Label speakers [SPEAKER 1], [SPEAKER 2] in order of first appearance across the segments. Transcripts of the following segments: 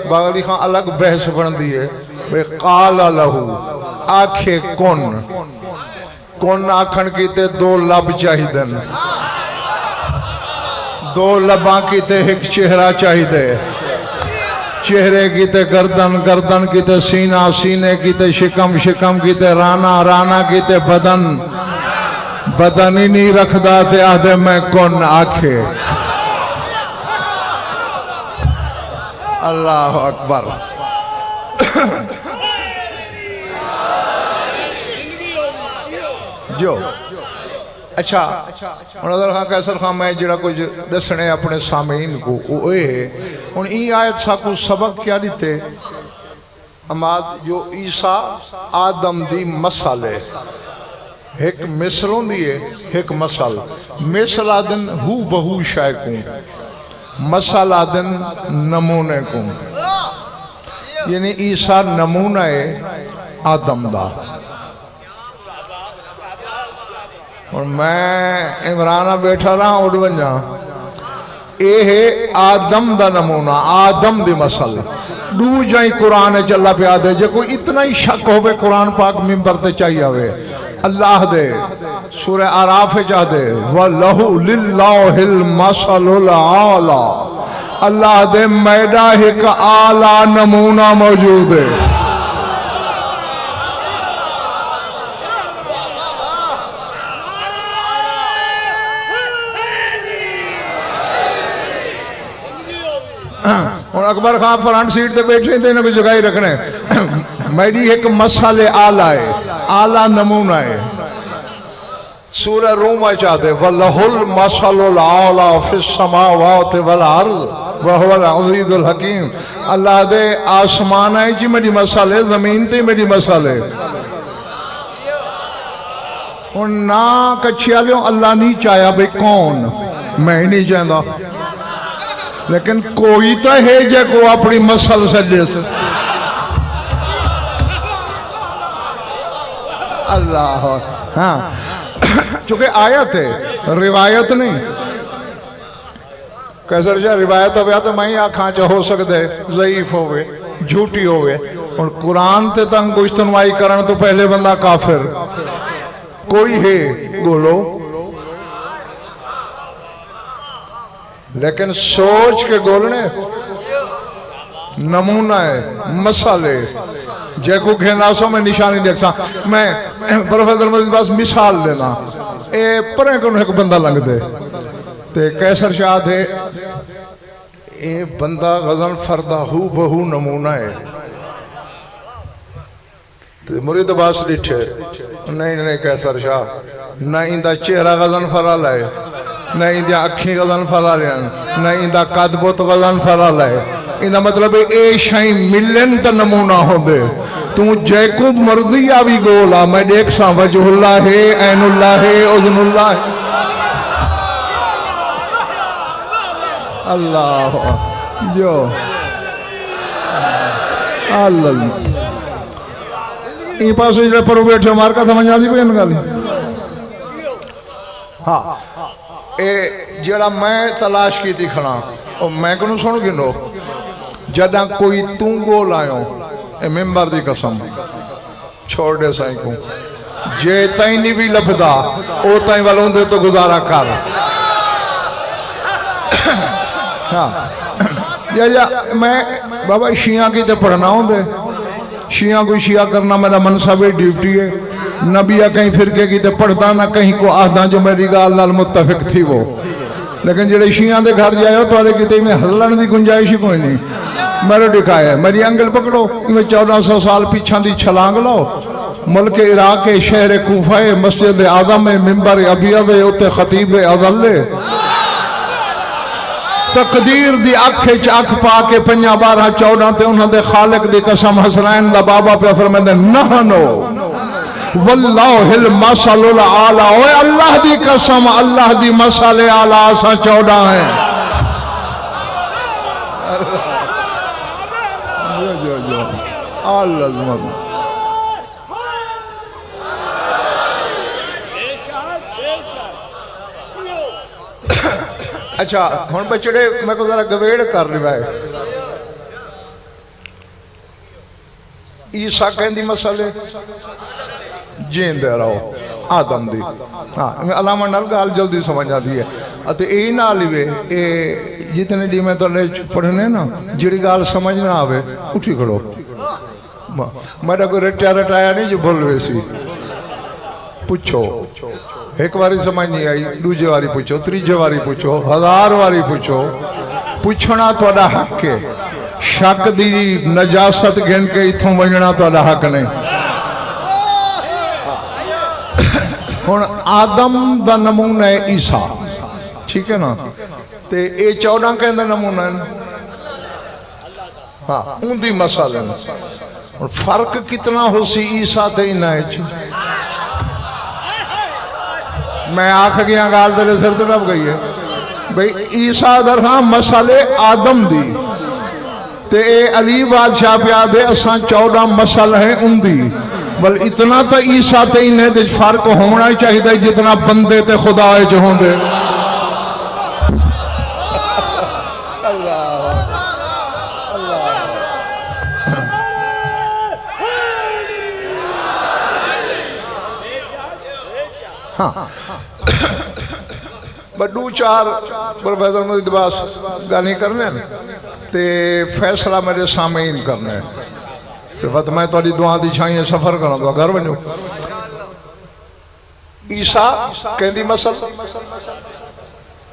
[SPEAKER 1] باغلی خان الگ بحث بن دیئے قال لہو آکھے کون آکھن کی تے دو لب چاہی دن دو لباں کی تے ایک چہرہ چاہی دے چہرے کی تے گردن کی تے سینے کی تے شکم کی تے رانا کی تے بدن ہی نہیں رکھدا تے آدھے میں کون آکھے اللہ اکبر جو اچھا نظر خان قیصر خان میں جڑا کچھ دسنے اپنے سامعین کو ان ای آیت سا کو سبق کیا دیتے اماد جو عیسیٰ آدم دی مسالے ایک مصروں دیئے ایک مسال مثل آدن ہو بہو شائع کوں مسال آدن نمونے کوں یعنی عیسیٰ نمونہ آدم دا اور میں عمرانہ بیٹھا رہا اڑ بنجا اے ہے آدم دا نمونہ آدم دی مسل دو جائیں قرآن چلا پہ آدھے جے کوئی اتنا ہی شک ہوئے قرآن پاک ممبر تے چاہیے ہوئے اللہ دے سورہ آراف چاہ دے وَلَهُ لِلَّهِ الْمَثَلُ الْأَعْلَى اللہ دے میڈا ایک اعلیٰ نمونہ موجود ہے اور اکبر خان فرنٹ سیٹ تے بیٹھے تھے انہیں بھی جگہ ہی رکھنے میری ایک مسئلہ اعلیٰ ہے اعلیٰ نمونہ ہے سورہ روم چاہتے وَلَهُ الْمَثَلُ الْأَعْلَى فِي السَّمَاوَاتِ وَالْأَرْضِ وَهُوَ الْعَزِيزُ الْحَكِيمُ اللہ دے آسمان ہے جی میری مسئلہ زمین تے میری مسئلہ اور نہ کچھیا لیوں اللہ نہیں چاہیا بھئی کون میں ہی نہیں چاہتا لیکن کوئی تو ہے جے کو اپنی مسل سجے سے اللہ ہاں چونکہ آیت ہے روایت نہیں کیسر جا روایت ہویا تو میں ہی آکھاں چاہ ہو سکتے ضعیف ہوئے جھوٹی ہوئے اور قرآن تے تنگ کو استنوائی کرن تو پہلے بندہ کافر کوئی ہے گولو لیکن سوچ کے گولنے نمونہ ہے مسئلے جے کو گھناسوں میں نشانی دیکھ سا میں پروفیسر مزید باس مثال لینا اے پریں کنو ایک بندہ لنگ دے تے کیسر شاہ دے اے بندہ غزل فردہ ہو بہو نمونہ ہے تے مرید باس لٹھے نہیں کیسر شاہ نہ اندہ چہرہ غزل فرا لائے نہ اندہ اکھیں غزن فرا لین نہ اندہ قدبت غزن فرا لائے اندہ مطلب اے شائیں ملن تا نمونہ ہو دے تو جیکوب مرضی آوی گولا میں دیکھ سا وجہ اللہ ہے عین اللہ ہے اذن اللہ ہے اللہ جو اللہ ای پاس اجرے پر بیٹھے مارکا سمجھا دی بگن گالی ہاں اے جڑا میں تلاش کی تھی کھڑا اور میں کنو سنو گنو جدہ کوئی توں گول آئیوں اے ممبر دی قسم چھوڑ دے سائیں کو جے تائیں نہیں بھی لپدا او تائیں والوں دے تو گزارا کر یا میں بابا شیعہ کی تے پڑھنا ہوں دے شیعہ کو شیعہ کرنا میرا منصب ڈیوٹی ہے نبی کہیں فرقے کی تے پڑھتا نہ کہیں کو آدھا جو میری گال نال متفق تھی وہ لیکن جڑے شیعہ دے گھر جائے ہو تو آرے کہتے میں ہلن دی گنجائش ہی کوئی نہیں میرے دکھائے میری انگل پکڑو میں 1400 سال پیچھان دی چھلانگ لو ملک عراق شہر کوفہ مسجد اعظم ممبر ابیض اتے خطیب اضل تقدیر دی اکھے چاک پا کے 5-12-14 تے انہوں دے خالق دی قسم حسنین دا بابا پہ فرمائے دے نہنو واللہ المثل العالی اوے اللہ دی قسم اللہ دی مثل اعلی سا 14 ہیں اللہ اچھا ہن بچڑے میں کو ذرا گویڑ کر رہا ہے عیسیٰ کہندی مسئلے جیندے رہو آدم دی علامہ نال گال جلدی سمجھ آتی ہے اتے اے نال ہی جتنے دی میں تو لے پڑھنے نا جڑی گال سمجھ نہ آوے اٹھی کھڑو میرا کوئی رٹایا نہیں جو بھول ویسی پوچھو ایک واری سمجھ نہیں آئی دوجے واری پوچھو تریجے واری پوچھو ہزار واری پوچھو پوچھنا توڑا حق ہے شک دی نجاست گھن کے اتھوں بننا توڑا حق نہیں ہون آدم دا نمونہ ہے عیسیٰ ٹھیک ہے نا تے اے 14 کے اندر نمونہ ہے ہاں ان دی مسئلہ ہے فرق کتنا ہو سی عیسیٰ تے انہیں میں آکھ گیا گال دلے سر تو رب گئی ہے بھئی عیسیٰ در ہاں مسئلے آدم دی تے اے علی بادشاہ پیادے اساں 14 مسئلہ ہیں ان دی بل اتنا تا عیسیٰ تے انہیں دے فرق ہونا ہی چاہی دے جتنا بندے تے خدا جو ہوں دے ہاں بڑو چار پروفیسر مزید باس گانی کرنے تے فیصلہ میرے سامعین کرنے تو وقت میں تو دعا دی چھائیں سفر کرنا تو گھر بنو عیسیٰ کہندی مسل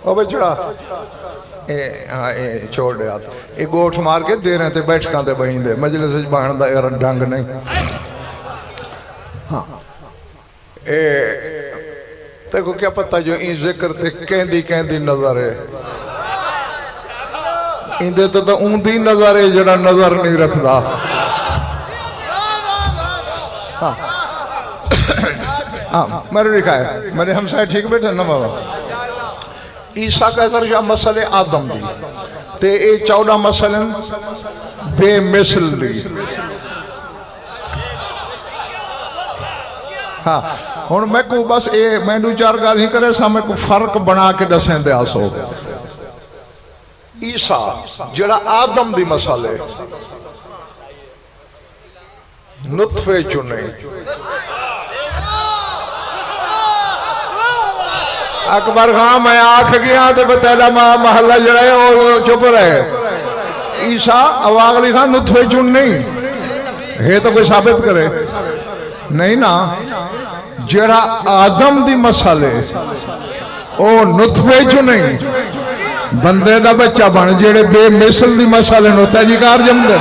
[SPEAKER 1] او بچڑا چھوڑ دے آتا ایک گوٹھ مار کے دے رہے تھے بیٹھ کاندے بہین دے مجلس باہن دا ایرن ڈھنگ نہیں ہاں تیکو کیا پتہ جو این ذکر تھے کہندی نظر ہے این دے تو اون دی نظر ہے جڑا نظر نہیں رکھ دا میرے لکھا ہے میرے ہمسائے ٹھیک بیٹھے نا بابا عیسیٰ کا اثر جا مسئلے آدم دی تے اے 14 مسئلے بے مثل دی ہاں ہون میں کو بس میں دو چار گال ہی کرے سا میں کو فرق بنا کے دسیں دے آسو عیسیٰ جڑا آدم دی مسئلے نطفے چنے اکبر خان میں آکھ گیا تے بتیلا محلہ جڑے اور چپ رہے عیسیٰ اواغلی خان نطفے چن نہیں ہے تو کوئی ثابت کرے نہیں نا جڑا آدم دی مسئلے او نطفے چ نہیں بندے دا بچہ بن جڑے بے مثل دی مسئلے نو تجیکار جم دے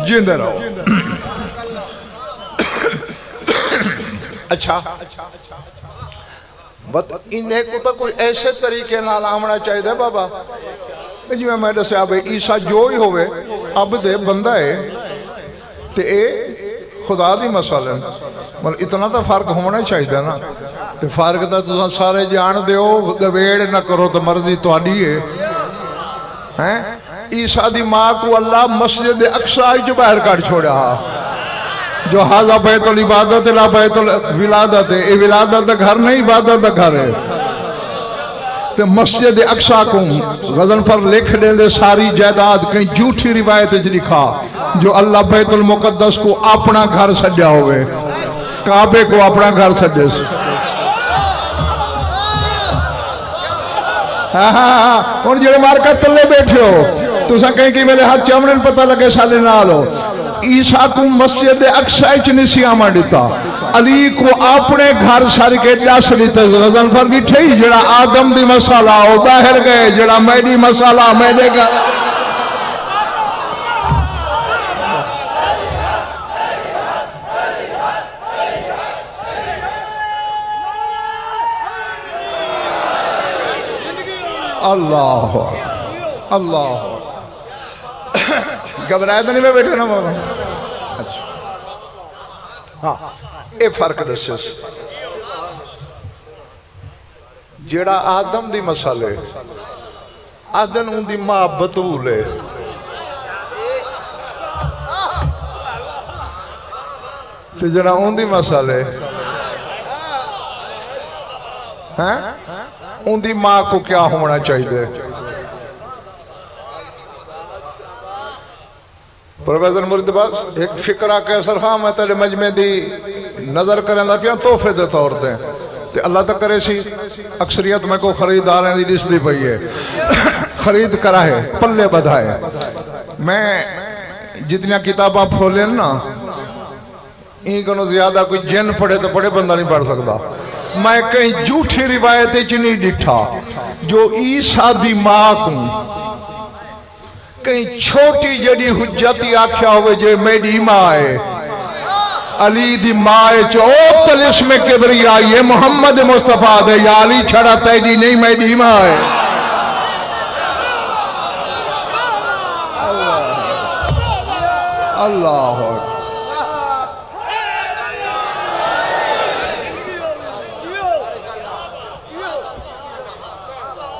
[SPEAKER 1] جیندے رہو اچھا بات انہیں کو تو کوئی ایسے طریقے نہ آمنا چاہیے دے بابا جی میں میڈا سے آبے عیسیٰ جو ہی ہوئے اب دے بندہ ہے تے اے خدا دی مسئلہ مطلب اتنا تو فرق ہونا چاہیے دے نا تے فرق تو سارے جان دے ہو گویڑ نہ کرو تو مرضی تو آڈی ہے عیسیٰ دی ماں کو اللہ مسجد اقصی جو باہر کاٹ چھوڑا جو حاضر بیت العبادت لا بیت الولادت ہے یہ ولادت گھر نہیں عبادت گھر ہے تو مسجد اقصی کو غزن پر لکھ دیں دے ساری جائیداد کہیں جھوٹی روایت لکھا جو اللہ بیت المقدس کو اپنا گھر سجا ہوئے کعبے کو اپنا گھر سجے اور جڑے مارکہ تلے بیٹھے ہو تو سا کہیں کہ میرے ہاتھ چامنن پتہ لگے سالے نہ لو عیسیٰ کو مسجد اقصی چنیسی آمہ دیتا علی کو اپنے گھر سار کے جاس دیتا غزن فر بھی ٹھئی جڑا آدم دی مسالہ ہو باہر گئے جڑا میڈی مسالہ میڈے گا اللہ اللہ گھبرائے تو نہیں میں بیٹھے نا بابا اچھا ہاں اے فرق دسس جیڑا آدم دی مسئلے آدم ان دی ماں بطول ہے تو جنا اون دی مسئلے ہیں اون دی ماں کو کیا ہونا چاہیے؟ پروفیسر مرید باز ایک فکرہ کیسر خواہ میں تیرے مجمع دی نظر کریں دا پیا توفے دے طور دیں تے اللہ تک کرے سی اکثریت میں کو خریدار ہیں دی لسٹ دی پئی ہے خرید کرا ہے پلے بدھائے میں جتنی کتاباں پھولیں نا این کنو زیادہ کوئی جن پڑھے تو پڑھے بندہ نہیں پڑھ سکتا میں کہیں جھوٹی روایتیں چنی ڈٹھا جو عیسیٰ دی ماں کو کہیں چھوٹی جڑی حجتی آکھیا ہوئے جے میری ماں ہے علی دی ماں چو تلسم کبریا یہ محمد مصطفیٰ دے یا علی چھڑا تیری نہیں میری ماں ہے اللہ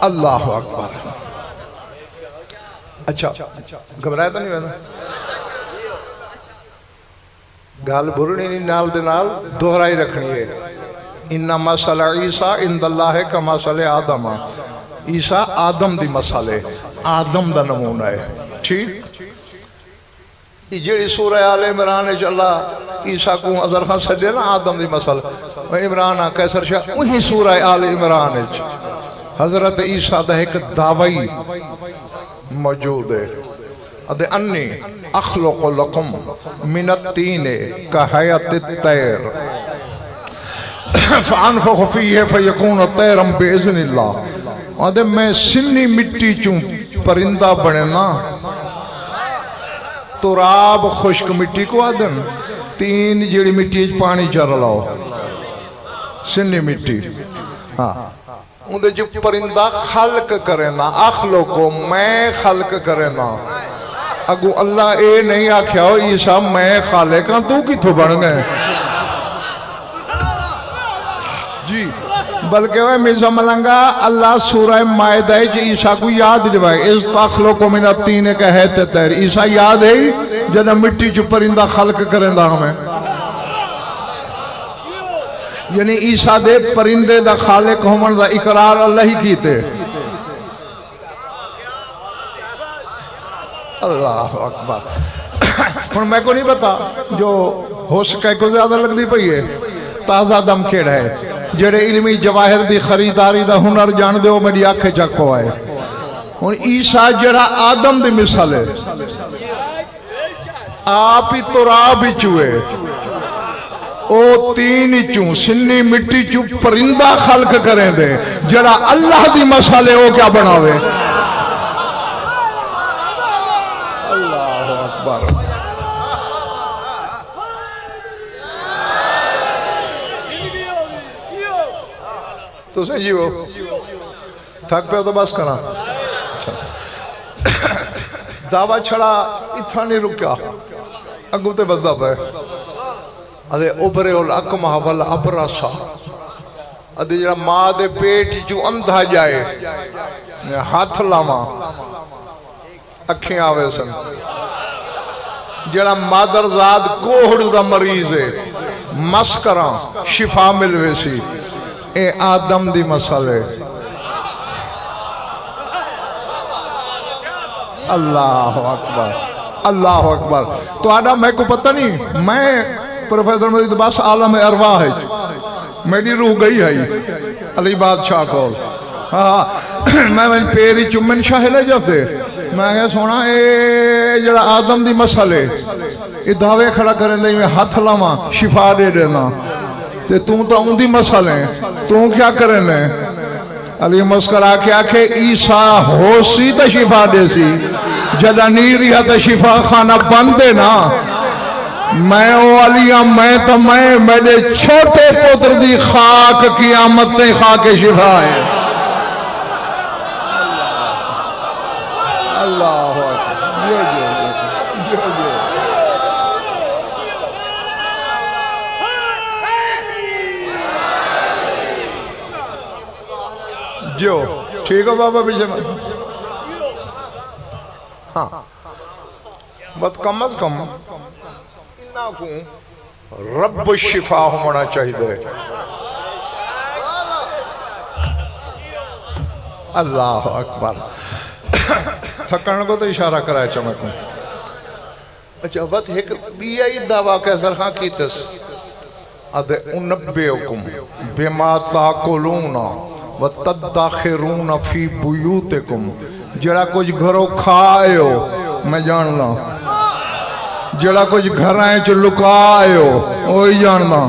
[SPEAKER 1] اللہ اکبر اچھا گھبرایا تو نہیں ہونا گال بھرنی نہیں نال دے نال دہرائی رکھنی ہے انہا مسئلہ عیسیٰ اند اللہ کا مسئلہ آدم عیسیٰ آدم دی مسئلے آدم دا نمونہ ہے ٹھیک یہ جیڑی سورہ آل عمران اللہ عیسیٰ کو حضر خان سجے نا آدم دی مسئلہ عمران کیسر شاہ وہی سورہ آل عمران حضرت عیسیٰ دا ایک دعوی موجود ہے ادھے انی اخلق لکم من التین کا حیات التیر فانفخ فیہ فیکون تیرم بیذن اللہ ادھے میں سنی مٹی چوں پرندہ بڑھنا تراب خشک مٹی کو آدھن تین جیڑی مٹی پانی چر لاؤ سنی مٹی ہاں اندھے جو پرندہ خلق کرنا اخلقو میں خلق کرنا اگو اللہ اے نہیں آکھیا ہو عیسیٰ میں خالقاں تو کی تو بڑھ گئے جی بلکہ وہ مرزا ملنگا اللہ سورہ مائدہ جی عیسیٰ کو یاد روائے اس تخلقو من التین کا ہے تیر عیسیٰ یاد ہے جنہ مٹی جو پرندہ خلق کرنا ہمیں یعنی عیسیٰ دے پرندے دا خالق ہومن دا اقرار اللہ ہی کیتے اللہ اکبر میں کو نہیں بتا جو ہو سکے کو زیادہ لگ دی پئی ہے تازہ دم کھیڑ ہے جڑے علمی جواہر دی خریداری دا ہنر جان دے ہو میری آنکھیں چک کو آئے عیسیٰ جڑا آدم دی مثال ہے آپ ہی تراب ہی چوئے او تین چوں سنی مٹی چوں پرندہ خلق کریں دے جڑا اللہ دی مسئلے ہو کیا بناوے اللہ اکبر تو سنجی وہ تھک پہ تو بس کرنا دعویٰ چھڑا اتھا نہیں رکیا اگو تے بزدہ پہ ادھے ابرے الاکمہ والابرسا ادھے جڑا ماں دے پیٹ جو اندھا جائے ہاتھ لاما اکھیں آوے سن جڑا مادر زاد کوہڑ دا مریض ہے مسکران شفا ملوے سی اے آدم دی مسئلے اللہ اکبر اللہ اکبر تو آدم میں کو پتہ نہیں میں پروفیسر مزید باس عالم ارواح ہے میری روح گئی ہے علی بادشاہ کول میں پیری چمن شاہ لے جاتے میں کہا سونا اے جڑا آدم دی مسئلے یہ دعوے کھڑا کریں دے میں ہاتھ لاما شفا دے دینا تے تو ان دی مسئلے تو کیا کریں دے علی مسکرہ کیا کہ عیسیٰ ہو سی تا شفا دے سی جدہ نیری ہے تا شفا خانہ بندے نا میں او علیہ میں تو میں میرے چھوٹے پتر دی خاک قیامت تے خاک شفا ہے اللہ جو ٹھیک ہو بابا پیچھے میں ہاں بس کم از کم رب الشفا ہونا چاہیے اللہ اکبر تھکن کو تو اشارہ کرایا چمکوں اچھا بات ایک بیائی دعویٰ کے ذرخان کی تس ادھے انبیوکم بما تاکلون و تدخرون فی بیوتکم جڑا کچھ گھروں کھائے ہو میں جاننا جڑا کچھ گھرائیں چو لکائے ہو وہی جاننا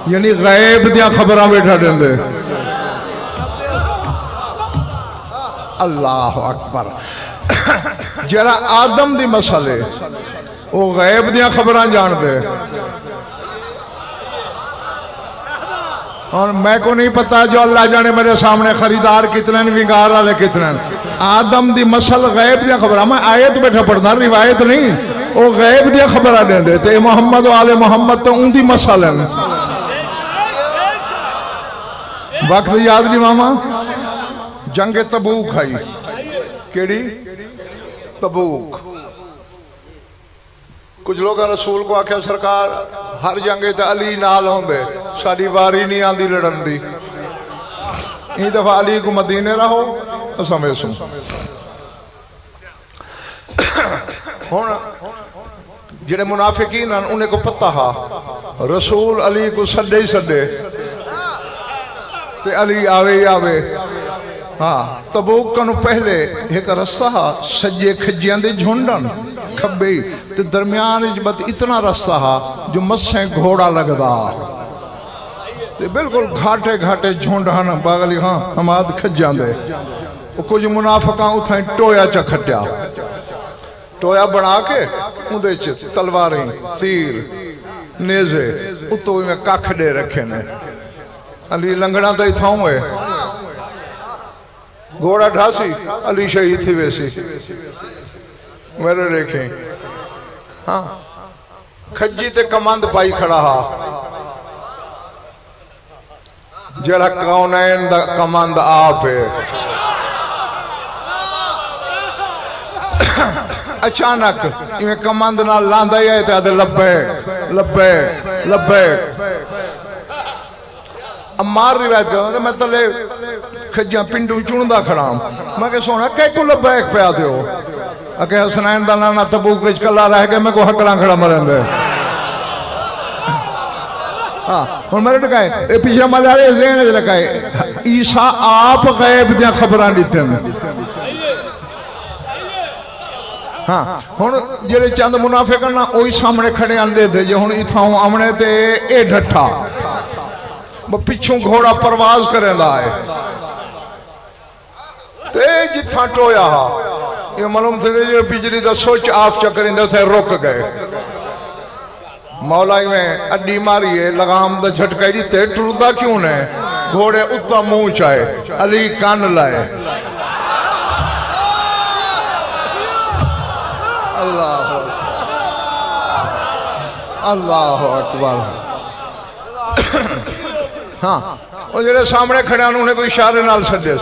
[SPEAKER 1] یعنی غیب دیا خبران بیٹھا دیں دے اللہ اکبر جڑا آدم دی مسئلے وہ غیب دیا خبران جان دے اور میں کو نہیں پتا جو اللہ جانے میرے سامنے خریدار کتنے وینگار والے کتنے آدم دی مسل غیب دیا خبران میں آیت بیٹھا پڑھنا روایت نہیں وہ غیب دیا خبران دیں دے تے محمد و آل محمد تو ان دی مسل ہیں وقت یاد نہیں ماما جنگ تبوک ہے کیڑی تبوک کچھ لوگ رسول کو آکھیا سرکار ہر جنگے تے علی نال ہوں دے ساری واری نہیں آندی لڑن دی این دفعہ علی کو مدینے رہو اسمیں سن ہونا جنہیں منافقین انہیں کو پتہ ہا رسول علی کو سڈے ہی سڈے تے علی آوے آوے ہاں تبوک کنو پہلے ایک رستہ ہا سجے کھجیاں دے جھونڈن کھبے تے درمیان اجبت اتنا رستہ ہا جو مسیں گھوڑا لگدا تے بالکل گھاٹے گھاٹے جھونڈن باغلی ہاں ہماد کھجیاں دے کچھ منافقاں اتھائیں ٹویا چا کھٹیا ٹویا بنا کے اندے چھ تلواریں تیر نیزے اتوئی میں کاکھ دے رکھے نے علی لنگڑا تو ہی تھاؤں ہے گھوڑا ڈھاسی علی شہید تھی ویسی میرے دیکھیں ہاں کھجی تے کماند پائی کھڑا ہا جڑا کونین دا کماند آپ ہے اچانک میں کماند نہ لاندہ ہی آئے تے لبیک لبیک لبیک امار روایت کرتا میں تلے کھجیاں پنڈوں چوندہ کھڑام میں کہ سونا کئی کو لبیک پہ آدھے ہو اکہ حسنین دانا تبوک کچھ کلا رہ گئے میں کو حقران کھڑا مرین دے ہاں اور میرے ٹکائے اے پیچھے ملے ذہن ہے لکائے عیسیٰ آپ غیب دیا خبران دیتے ہیں ہاں ہون جیرے چاند منافقنا اوہی سامنے کھڑے اندے تھے جو ہون اتھاؤں آمنے تے اے ڈھٹا وہ پچھوں گھوڑا پرواز کریں دا ہے تے جتھاں ٹویا ہا یہ معلوم تھے جو بجلی دا سوچ آف چکریں دے تھے روک گئے مولائی میں اڈی ماری ہے لغام دا جھٹکائی دی تے ٹردہ کیوں نے گھوڑے اتنا منہ چاہے علی کان لائے اللہ اللہ اکبر ہاں اور جڑے سامنے کھڑے انہوں نے کوئی اشارے نال سجے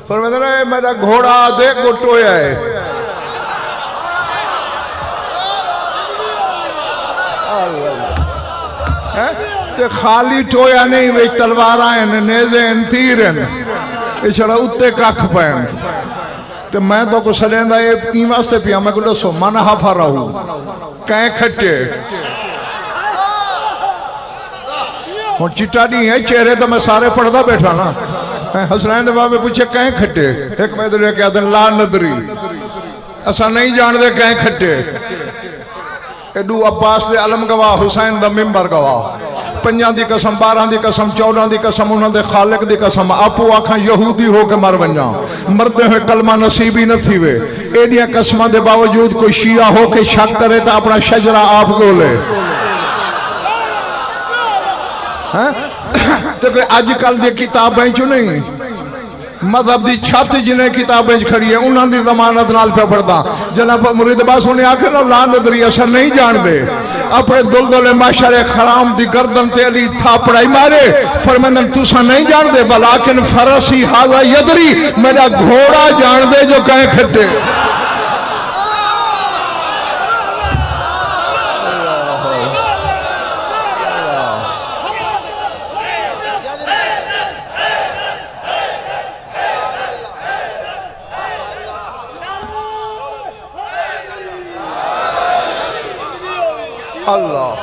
[SPEAKER 1] فرماتے ہیں میرا گھوڑا دے کو ٹویا ہے تے خالی ٹویا نہیں وے تلواراں نیزے تیرن اے چھڑا اتے ککھ پین تے میں تو کو سڑیندا اے کی واسطے پیا میں کو دسو من حفرہو کہیں کھٹے اور چٹا نہیں ہے چہرے تو میں سارے پڑھدا بیٹھا نا حسنین بابا میں پوچھے کہیں کھٹے ایک میں دے کہا دن لا ندری اسا نہیں جان دے کہیں کھٹے ایڈو عباس دے علم گواہ حسین دا ممبر گواہ پنجان دی قسم 12 دی قسم 14 دی قسم انہوں دے خالق دی قسم آپو آکھاں یہودی ہو کے مر بنجاں مردے ہوئے کلمہ نصیبی نہ تھی وے ایڈیاں قسمہ دے باوجود کوئی شیعہ ہو کے شک کرے تا اپنا شجرہ آپ کو لے تو کہ آج کل دی کتابیں چو نہیں مذہب دی چھت جنہیں کتابیں کھڑی ہیں انہوں دی ضمانت نال پہ پڑھتا جناب مرید باس ہونے آکھر نو لا ندری اثر نہیں جان دے اپنے دلدل معاشر خرام دی گردن تے علی تھا پڑھائی مارے فرمندن تو سا نہیں جان دے بلیکن فرسی حاضر یدری میرا گھوڑا جان دے جو کہیں کھٹے اللہ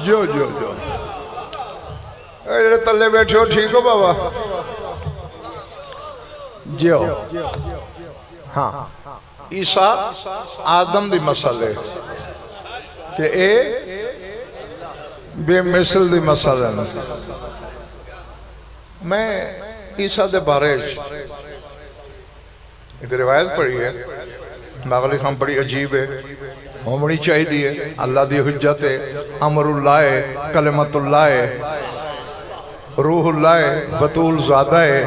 [SPEAKER 1] جو جو جو اے تلے بیٹھے ہو ٹھیک ہو بابا جو ہاں عیسیٰ آدم دی مسئلے تے اے بے مثل دی مسئلے میں عیسیٰ دے بارے ایک روایت پڑھی ہے مغلی خان بڑی عجیب ہے ہومنی چاہی دی ہے اللہ دی حجت ہے امر اللہ ہے کلمت اللہ ہے روح اللہ ہے بطول زادہ ہے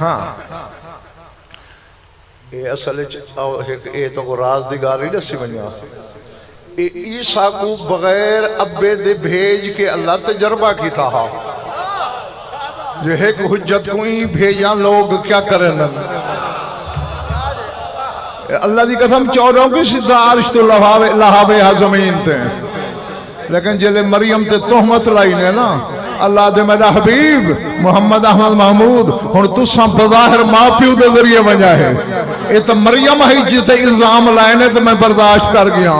[SPEAKER 1] ہاں اے اصل اے تو کو راز دی گاری نسی بنیا عیسیٰ کو بغیر ابے دے بھیج کے اللہ تجربہ کی تھا جو ایک حجت کو ہی بھیجا لوگ کیا کریں اللہ دی قسم چوروں کی سدھا عرش تو لہاوے زمین تے لیکن جلے مریم تے تہمت لائی نے نا اللہ دے میرا حبیب محمد احمد محمود ہن تساں بظاہر ماں پیو دے ذریعے بنیا ہے اے تو مریم ہی جتے الزام لائے نے تو میں برداشت کر گیا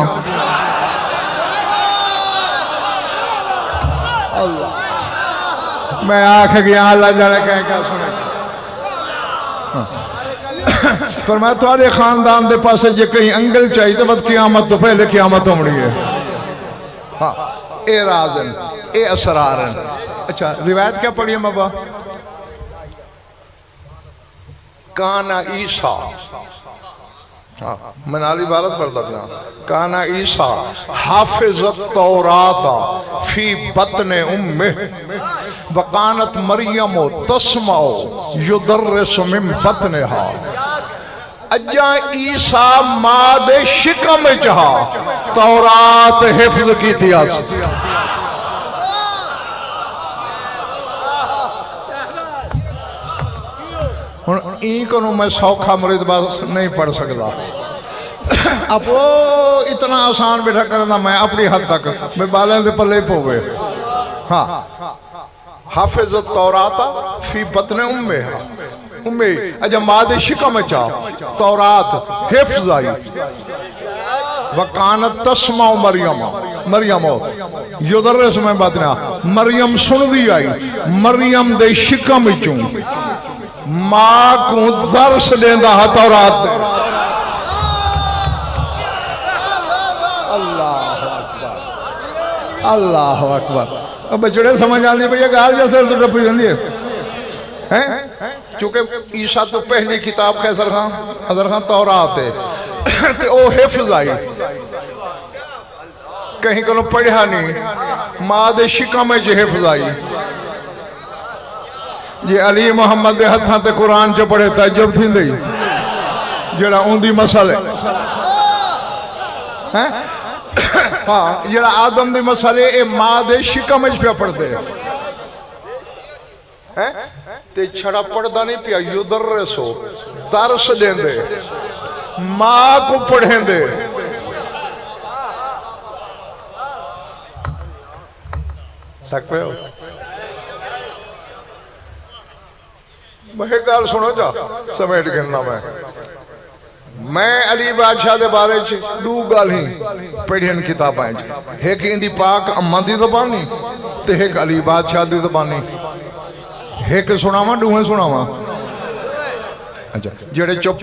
[SPEAKER 1] اللہ میں آکھ گیا اللہ جانے کہیں کیا سنے فرمایا تمہارے خاندان دے پاسے جے کہیں انگل چاہیے تو بد قیامت تو پہلے قیامت ہومڑی ہے ہاں اے رازن اے اسرارن اچھا روایت کیا پڑھی ہے مبا کانا عیسیٰ میں نالی عبارت پڑھتا گیا کانا عیسیٰ حافظ التوراۃ فی بطن امہ وکانت مریم تسمع یدرس من بطنہا اجا عیسیٰ ماد شکم جہا تورات حفظ کی تیاس این کنو میں سوکھا مرید باز نہیں پڑھ سکتا اب وہ اتنا آسان بیٹھا کرنا میں اپنی حد تک میں بالیں دے پلے پو گئے ہاں حافظ التوراۃ فی بطن امہ اجا ماد شکم چاہ تورات حفظ آئی وکانت تسمع مریم یدرس میں باتنا مریم سن دی آئی مریم دے شکم چون ماں کو درس دیندہ ہے تورات اللہ اکبر اب بچڑے سمجھ آنے پہ یہ گال جیسے تو رپی جاندی ہے چونکہ عیسیٰ تو پہلی کتاب حضر خان تورات ہے تے او حفظ آئی کہیں کنو پڑھا نہیں ماں دے شکا میں جو حفظ آئی یہ علی محمد دے ہتھاں تے قرآن جو پڑھے تعجب تھی دی جڑا اوندی مسئلے ہاں جڑا آدم دے مسئلے اے ماں دے شکا میں پہ پڑھ دے تے چھڑا پڑھدا نہیں پیا یدرسو درس دیں دے ماں کو پڑھیں دے تک پہ ہو میں گال سنو جا سمیٹ گرنا میں علی بادشاہ دے بارے دو گال ہی پڑھین کتاب آئیں ایک اندی پاک اماں دی زبانی تے ایک علی بادشاہ دی زبانی ایک سناواں دوہیں سناواں جڑے چپ